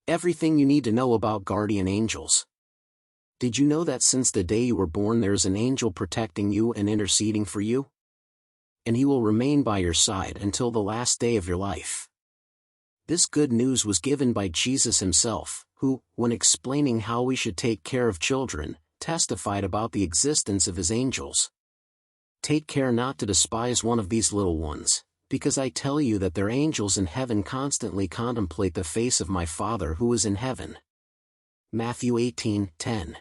Everything you need to know about guardian angels. Did you know that since the day you were born there is an angel protecting you and interceding for you? And he will remain by your side until the last day of your life. This good news was given by Jesus himself, who, when explaining how we should take care of children, testified about the existence of his angels. Take care not to despise one of these little ones, because I tell you that their angels in heaven constantly contemplate the face of my Father who is in heaven. Matthew 18:10.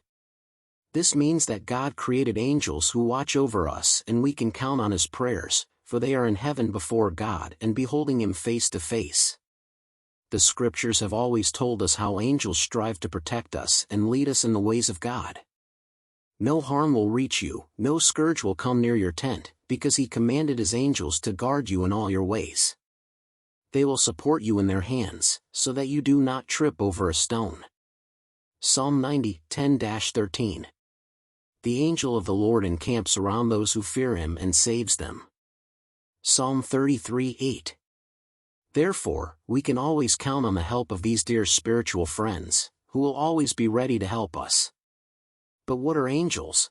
This means that God created angels who watch over us and we can count on his prayers, for they are in heaven before God and beholding him face to face. The scriptures have always told us how angels strive to protect us and lead us in the ways of God. No harm will reach you, no scourge will come near your tent, because he commanded his angels to guard you in all your ways. They will support you in their hands, so that you do not trip over a stone. Psalm 90:10-13. The angel of the Lord encamps around those who fear him and saves them. Psalm 33:8. Therefore, we can always count on the help of these dear spiritual friends, who will always be ready to help us. But what are angels?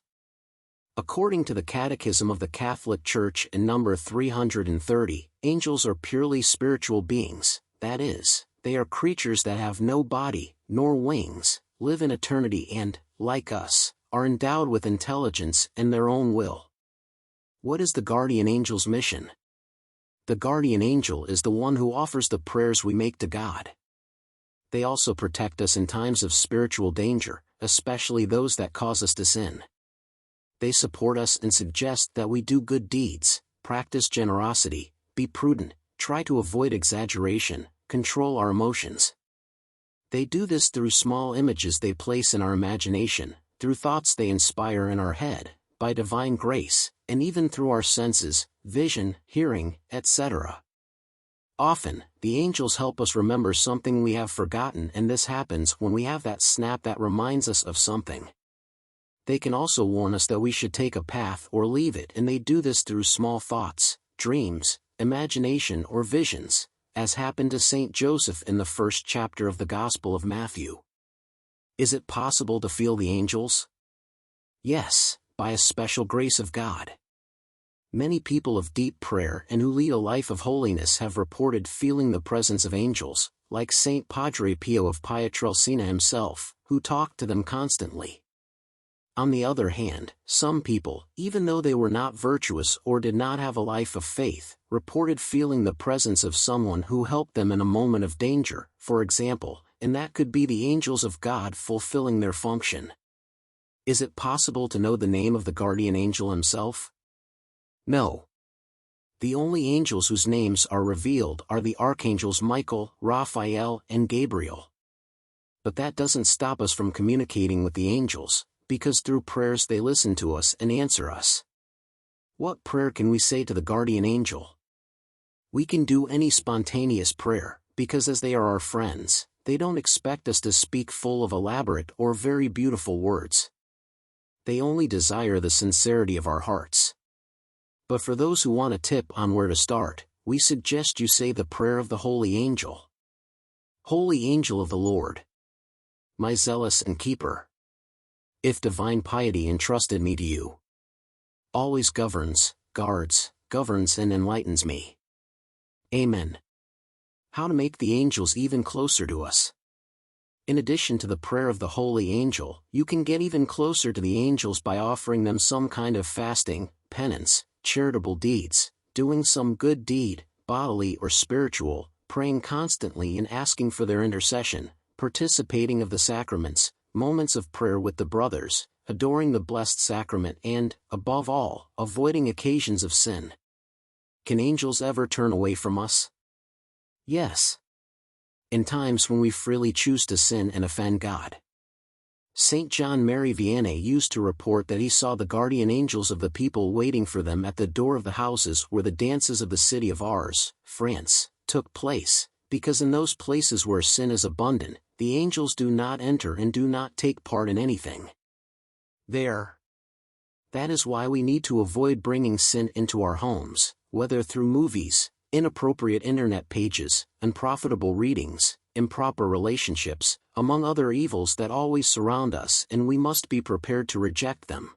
According to the Catechism of the Catholic Church in number 330, angels are purely spiritual beings, that is, they are creatures that have no body, nor wings, live in eternity and, like us, are endowed with intelligence and their own will. What is the guardian angel's mission? The guardian angel is the one who offers the prayers we make to God. They also protect us in times of spiritual danger, especially those that cause us to sin. They support us and suggest that we do good deeds, practice generosity, be prudent, try to avoid exaggeration, control our emotions. They do this through small images they place in our imagination, through thoughts they inspire in our head, by divine grace, and even through our senses, vision, hearing, etc. Often, the angels help us remember something we have forgotten, and this happens when we have that snap that reminds us of something. They can also warn us that we should take a path or leave it, and they do this through small thoughts, dreams, imagination or visions, as happened to Saint Joseph in the first chapter of the Gospel of Matthew. Is it possible to feel the angels? Yes, by a special grace of God. Many people of deep prayer and who lead a life of holiness have reported feeling the presence of angels, like Saint Padre Pio of Pietrelcina himself, who talked to them constantly. On the other hand, some people, even though they were not virtuous or did not have a life of faith, reported feeling the presence of someone who helped them in a moment of danger, for example, and that could be the angels of God fulfilling their function. Is it possible to know the name of the guardian angel himself? No. The only angels whose names are revealed are the archangels Michael, Raphael, and Gabriel. But that doesn't stop us from communicating with the angels, because through prayers they listen to us and answer us. What prayer can we say to the guardian angel? We can do any spontaneous prayer, because as they are our friends, they don't expect us to speak full of elaborate or very beautiful words. They only desire the sincerity of our hearts. But for those who want a tip on where to start, we suggest you say the prayer of the Holy Angel. Holy Angel of the Lord, my zealous and keeper, if divine piety entrusted me to you, always governs, guards, governs and enlightens me. Amen. How to make the angels even closer to us. In addition to the prayer of the Holy Angel, you can get even closer to the angels by offering them some kind of fasting, penance, charitable deeds, doing some good deed, bodily or spiritual, praying constantly and asking for their intercession, participating of the sacraments, moments of prayer with the brothers, adoring the Blessed Sacrament and, above all, avoiding occasions of sin. Can angels ever turn away from us? Yes. In times when we freely choose to sin and offend God. Saint John Mary Vianney used to report that he saw the guardian angels of the people waiting for them at the door of the houses where the dances of the city of Ars, France, took place, because in those places where sin is abundant, the angels do not enter and do not take part in anything. There. That is why we need to avoid bringing sin into our homes, whether through movies, inappropriate internet pages, unprofitable readings, improper relationships, among other evils that always surround us, and we must be prepared to reject them.